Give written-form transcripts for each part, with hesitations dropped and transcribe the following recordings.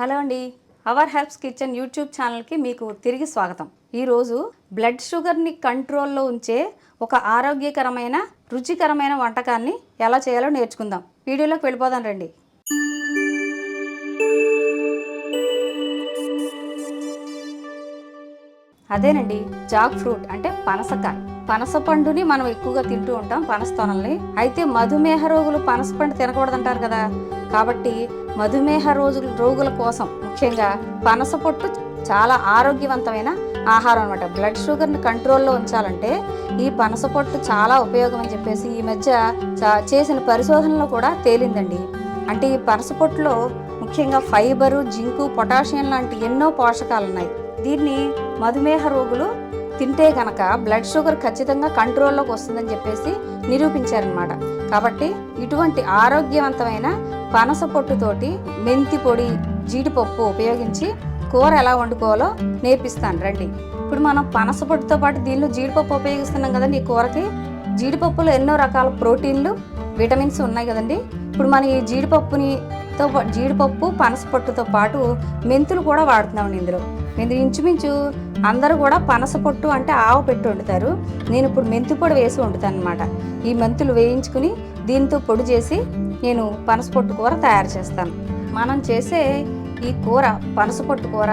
Hello అండి, hour helps kitchen YouTube ఛానల్కి మీకు తిరిగి స్వాగతం. ఈరోజు బ్లడ్ షుగర్ని కంట్రోల్లో ఉంచే ఒక ఆరోగ్యకరమైన రుచికరమైన వంటకాన్ని ఎలా చేయాలో నేర్చుకుందాం. వీడియోలోకి వెళ్ళిపోదాం రండి. అదేనండి జాక్ ఫ్రూట్ అంటే పనసకాయ. పనస పండుని మనం ఎక్కువగా తింటూ ఉంటాం, పనస తొనల్ని. అయితే మధుమేహ రోగులు పనస పండు తినకూడదంటారు కదా. కాబట్టి మధుమేహ రోగుల కోసం ముఖ్యంగా పనస పొట్టు చాలా ఆరోగ్యవంతమైన ఆహారం అనమాట. బ్లడ్ షుగర్ని కంట్రోల్లో ఉంచాలంటే ఈ పనస పొట్టు చాలా ఉపయోగం అని చెప్పేసి ఈ మధ్య చేసిన పరిశోధనలో కూడా తేలిందండి. అంటే ఈ పనస పొట్టులో ముఖ్యంగా ఫైబరు, జింకు, పొటాషియం లాంటి ఎన్నో పోషకాలు ఉన్నాయి. దీన్ని మధుమేహ రోగులు తింటే కనుక బ్లడ్ షుగర్ ఖచ్చితంగా కంట్రోల్లోకి వస్తుందని చెప్పేసి నిరూపించారనమాట. కాబట్టి ఇటువంటి ఆరోగ్యవంతమైన పనస పొట్టుతోటి మెంతి పొడి, జీడిపప్పు ఉపయోగించి కూర ఎలా వండుకోవాలో నేర్పిస్తాను రండి. ఇప్పుడు మనం పనస పొట్టుతో పాటు దీనిలో జీడిపప్పు ఉపయోగిస్తున్నాం కదండి. ఈ కూరకి జీడిపప్పులో ఎన్నో రకాల ప్రోటీన్లు, విటమిన్స్ ఉన్నాయి కదండి. ఇప్పుడు మనం ఈ జీడిపప్పు పనస పొట్టుతో పాటు మెంతులు కూడా వాడుతున్నామండి. ఇందులో ఇంచుమించు అందరూ కూడా పనస పొట్టు అంటే ఆవు పెట్టి వండుతారు. నేను ఇప్పుడు మెంతి పొడి వేసి వండుతాను అనమాట. ఈ మెంతులు వేయించుకుని దీంతో పొడి చేసి నేను పనస పొట్టు కూర తయారు చేస్తాను. మనం చేసే ఈ కూర పనస పొట్టు కూర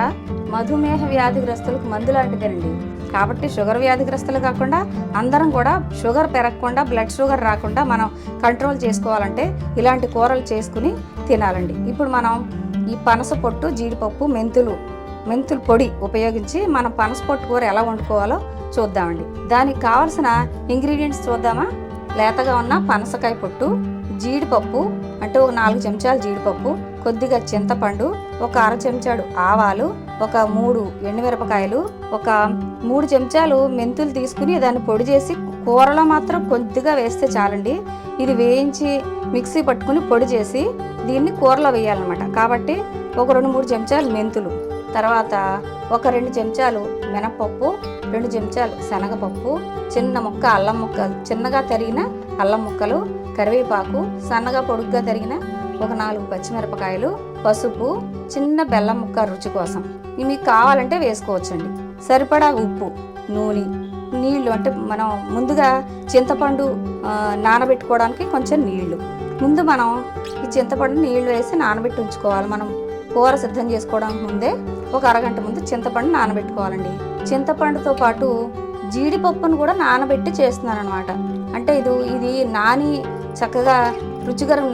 మధుమేహ వ్యాధిగ్రస్తులకు మందు లాంటిదేనండి. కాబట్టి షుగర్ వ్యాధిగ్రస్తులు కాకుండా అందరం కూడా షుగర్ పెరగకుండా, బ్లడ్ షుగర్ రాకుండా మనం కంట్రోల్ చేసుకోవాలంటే ఇలాంటి కూరలు చేసుకుని తినాలండి. ఇప్పుడు మనం ఈ పనస పొట్టు, జీడిపప్పు, మెంతులు పొడి ఉపయోగించి మనం పనస పొట్టు కూర ఎలా వండుకోవాలో చూద్దామండి. దానికి కావలసిన ఇంగ్రీడియంట్స్ చూద్దామా. లేతగా ఉన్న పనసకాయ పొట్టు, జీడిపప్పు అంటే ఒక 4 చెంచాలు జీడిపప్పు, కొద్దిగా చింతపండు, ఒక 1/2 చెంచాడు ఆవాలు, ఒక 3 ఎండుమిరపకాయలు, ఒక 3 చెంచాలు మెంతులు తీసుకుని దాన్ని పొడి చేసి కూరలో మాత్రం కొద్దిగా వేస్తే చాలండి. ఇది వేయించి మిక్సీ పట్టుకుని పొడి చేసి దీన్ని కూరలో వేయాలన్నమాట. కాబట్టి ఒక 2-3 చెంచాలు మెంతులు, తర్వాత ఒక 2 చెంచాలు మినపప్పు, 2 చెంచాలు శనగపప్పు, చిన్న ముక్క అల్లం ముక్క, చిన్నగా తరిగిన అల్లం ముక్కలు, కరివేపాకు, సన్నగా పొడుగ్గా తరిగిన ఒక 4 పచ్చిమిరపకాయలు, పసుపు, చిన్న బెల్లం ముక్క రుచి కోసం. ఇవి మీకు కావాలంటే వేసుకోవచ్చండి. సరిపడా ఉప్పు, నూనె, నీళ్లు అంటే మనం ముందుగా చింతపండు నానబెట్టుకోవడానికి కొంచెం నీళ్లు. ముందు మనం ఈ చింతపండు నీళ్లు వేసి నానబెట్టి ఉంచుకోవాలి. మనం కూర సిద్ధం చేసుకోవడానికి ముందే ఒక అరగంట ముందు చింతపండు నానబెట్టుకోవాలండి. చింతపండుతో పాటు జీడిపప్పును కూడా నానబెట్టి చేస్తున్నాను అనమాట. అంటే ఇది నాని చక్కగా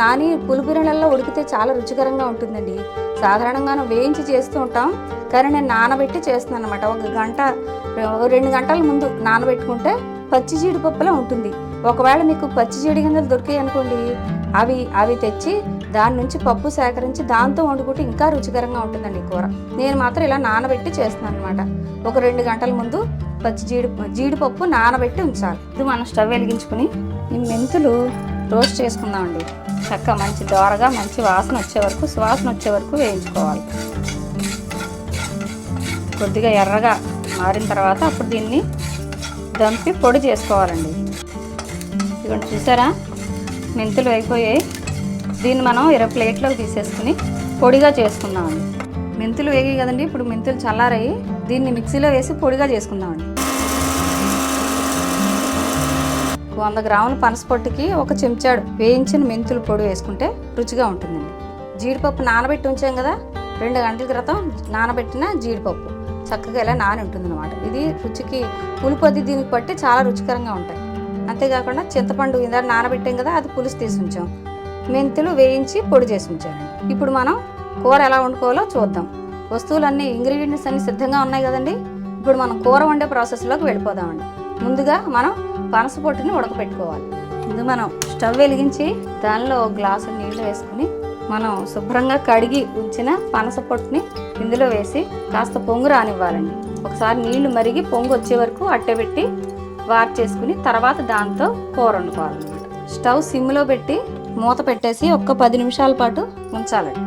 నాని పులుపు నీళ్ళల్లో ఉడికితే చాలా రుచికరంగా ఉంటుందండి. సాధారణంగా వేయించి చేస్తూ ఉంటాం, కానీ నేను నానబెట్టి చేస్తున్నాను అనమాట. 2 గంటల ముందు నానబెట్టుకుంటే పచ్చి జీడిపప్పులా ఉంటుంది. ఒకవేళ మీకు పచ్చి జీడి గింజలు దొరికాయి అనుకోండి, అవి తెచ్చి దాని నుంచి పప్పు సేకరించి దాంతో వండుకుంటే ఇంకా రుచికరంగా ఉంటుందండి ఈ కూర. నేను మాత్రం ఇలా నానబెట్టి చేస్తున్నాను అనమాట. ఒక 2 గంటల ముందు పచ్చి జీడిపప్పు నానబెట్టి ఉంచాలి. ఇది మనం స్టవ్ వెలిగించుకుని ఈ మెంతులు రోస్ట్ చేసుకుందామండి. చక్కగా మంచి దోరగా మంచి సువాసన వచ్చే వరకు వేయించుకోవాలి. కొద్దిగా ఎర్రగా మారిన తర్వాత అప్పుడు దీన్ని దంపి పొడి చేసుకోవాలండి. ఇదిగోండి చూసారా, మెంతులు అయిపోయాయి. దీన్ని మనం 20 ప్లేట్లోకి తీసేసుకుని పొడిగా చేసుకుందామండి. మెంతులు వేగాయి కదండి. ఇప్పుడు మెంతులు చల్లారాయి, దీన్ని మిక్సీలో వేసి పొడిగా చేసుకుందామండి. 100 గ్రాముల పనసపొట్టుకి 1 చెంచాడు వేయించిన మెంతులు పొడి వేసుకుంటే రుచిగా ఉంటుందండి. జీడిపప్పు నానబెట్టి ఉంచాం కదా, 2 గంటల క్రితం నానబెట్టిన జీడిపప్పు చక్కగా ఇలా నాని ఉంటుంది అనమాట. ఇది రుచికి పులుపు అది దీనికి పట్టి చాలా రుచికరంగా ఉంటాయి. అంతేకాకుండా చింతపండు ఇందాక నానబెట్టాం కదా, అది పులుసు తీసి ఉంచాం. మెంతులు వేయించి పొడి చేసి ఉంచానండి. ఇప్పుడు మనం కూర ఎలా వండుకోవాలో చూద్దాం. వస్తువులన్నీ, ఇంగ్రీడియంట్స్ అన్నీ సిద్ధంగా ఉన్నాయి కదండి. ఇప్పుడు మనం కూర వండే ప్రాసెస్లోకి వెళ్ళిపోదామండి. ముందుగా మనం పనస పొట్టుని ఉడకపెట్టుకోవాలి. ముందు మనం స్టవ్ వెలిగించి దానిలో 1 గ్లాసు నీళ్లు వేసుకుని మనం శుభ్రంగా కడిగి ఉంచిన పనస పొట్టుని ఇందులో వేసి కాస్త పొంగు రానివ్వాలండి. ఒకసారి నీళ్లు మరిగి పొంగు వచ్చే వరకు అట్టెబెట్టి వార్చేసుకుని తర్వాత దాంతో కూర వండుకోవాలన్నమాట. స్టవ్ సిమ్లో పెట్టి మూత పెట్టేసి 10 నిమిషాల పాటు ఉంచాలండి.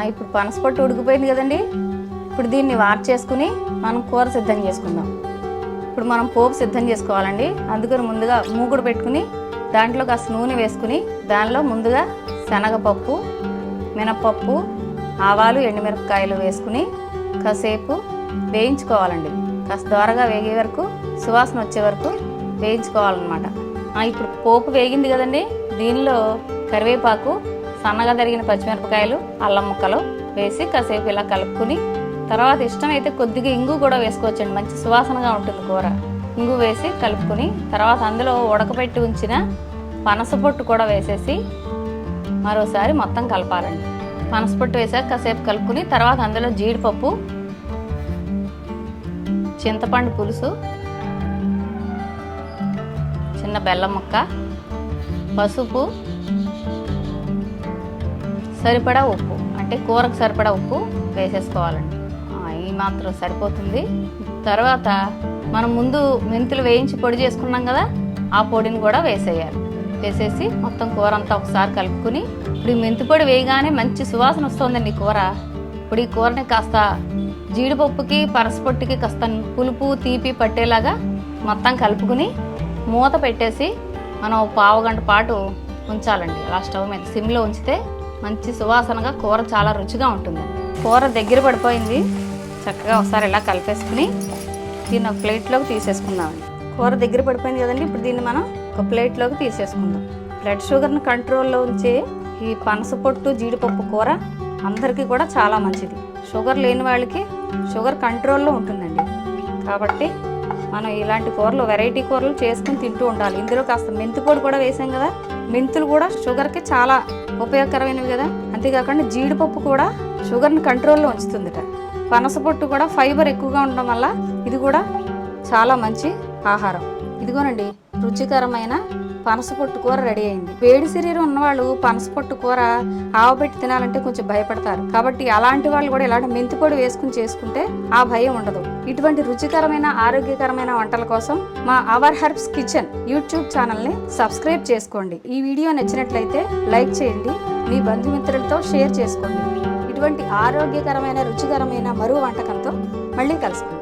ఇప్పుడు పనస పొట్టు ఉడికిపోయింది కదండి. ఇప్పుడు దీన్ని వార్చేసుకుని మనం కూర సిద్ధం చేసుకుందాం. ఇప్పుడు మనం పోపు సిద్ధం చేసుకోవాలండి. అందుకని ముందుగా మూకుడు పెట్టుకుని దాంట్లో కాస్త నూనె వేసుకుని దానిలో ముందుగా శనగపప్పు, మినపప్పు, ఆవాలు ఎండుమిరపకాయలు వేసుకుని కాసేపు వేయించుకోవాలండి. కాస్త దోరగా వేగే వరకు, సువాసన వచ్చే వరకు వేయించుకోవాలన్నమాట. ఇప్పుడు పోపు వేగింది కదండి, దీనిలో కరివేపాకు, సన్నగా తరిగిన పచ్చిమిరపకాయలు, అల్లం ముక్కలు వేసి కాసేపు ఇలా కలుపుకుని, తర్వాత ఇష్టమైతే కొద్దిగా ఇంగు కూడా వేసుకోవచ్చండి, మంచి సువాసనగా ఉంటుంది కూర. ఇంగు వేసి కలుపుకుని తర్వాత అందులో ఉడకబెట్టి ఉంచిన పనసపొట్టు కూడా వేసేసి మరోసారి మొత్తం కలపాలండి. పనసపొట్టు వేసాక కాసేపు కలుపుకుని తర్వాత అందులో జీడిపప్పు, చింతపండు పులుసు, చిన్న బెల్లం ముక్క, పసుపు, సరిపడా ఉప్పు, అంటే కూరకు సరిపడా ఉప్పు వేసేసుకోవాలండి. ఈ మాత్రం సరిపోతుంది. తర్వాత మనం ముందు మెంతులు వేయించి పొడి చేసుకున్నాం కదా, ఆ పొడిని కూడా వేసేయాలి. వేసేసి మొత్తం కూర అంతా ఒకసారి కలుపుకుని, ఇప్పుడు ఈ మెంతి పొడి వేయగానే మంచి సువాసన వస్తుందండి కూర. ఇప్పుడు ఈ కూరని కాస్త జీడిపప్పుకి పనసపొట్టుకి కాస్త పులుపు తీపి పట్టేలాగా మొత్తం కలుపుకుని మూత పెట్టేసి మనం పావు గంట పాటు ఉంచాలండి. అలా స్టవ్ మీద సిమ్లో ఉంచితే మంచి సువాసనగా కూర చాలా రుచిగా ఉంటుంది. కూర దగ్గర పడిపోయింది, చక్కగా ఒకసారి ఇలా కలిపేసుకుని దీన్ని ఒక ప్లేట్లోకి తీసేసుకుందామండి. కూర దగ్గర పడిపోయింది కదండి, ఇప్పుడు దీన్ని మనం ఒక ప్లేట్లోకి తీసేసుకుందాం. బ్లడ్ షుగర్ని కంట్రోల్లో ఉంచే ఈ పనసపొట్టు జీడిపప్పు కూర అందరికీ కూడా చాలా మంచిది. షుగర్ లేని వాళ్ళకి షుగర్ కంట్రోల్లో ఉంటుందండి. కాబట్టి మనం ఇలాంటి కూరలు, వెరైటీ కూరలు చేసుకుని తింటూ ఉండాలి. ఇందులో కాస్త మెంతి పొడి కూడా వేసాం కదా, మెంతులు కూడా షుగర్కి చాలా ఉపయోగకరమైనవి కదా. అంతేకాకుండా జీడిపప్పు కూడా షుగర్ని కంట్రోల్లో ఉంచుతుందిట. పనసపొట్టు కూడా ఫైబర్ ఎక్కువగా ఉండడం వల్ల ఇది కూడా చాలా మంచి ఆహారం. ఇదిగోనండి, రుచికరమైన పనసపొట్టు కూర రెడీ అయింది. వేడి శరీరం ఉన్నవాళ్ళు పనసపొట్టు కూర ఆవబెట్టి తినాలంటే కొంచెం భయపడతారు. కాబట్టి అలాంటి వాళ్ళు కూడా ఇలాంటి మెంతి పొడి వేసుకుని చేసుకుంటే ఆ భయం ఉండదు. ఇటువంటి రుచికరమైన ఆరోగ్యకరమైన వంటల కోసం మా అవర్ హెర్బ్స్ కిచెన్ యూట్యూబ్ ఛానల్ని సబ్స్క్రైబ్ చేసుకోండి. ఈ వీడియో నచ్చినట్లయితే లైక్ చేయండి, మీ బంధుమిత్రులతో షేర్ చేసుకోండి. ఇటువంటి ఆరోగ్యకరమైన రుచికరమైన మరో వంటకంతో మళ్ళీ కలుసుకుందాం.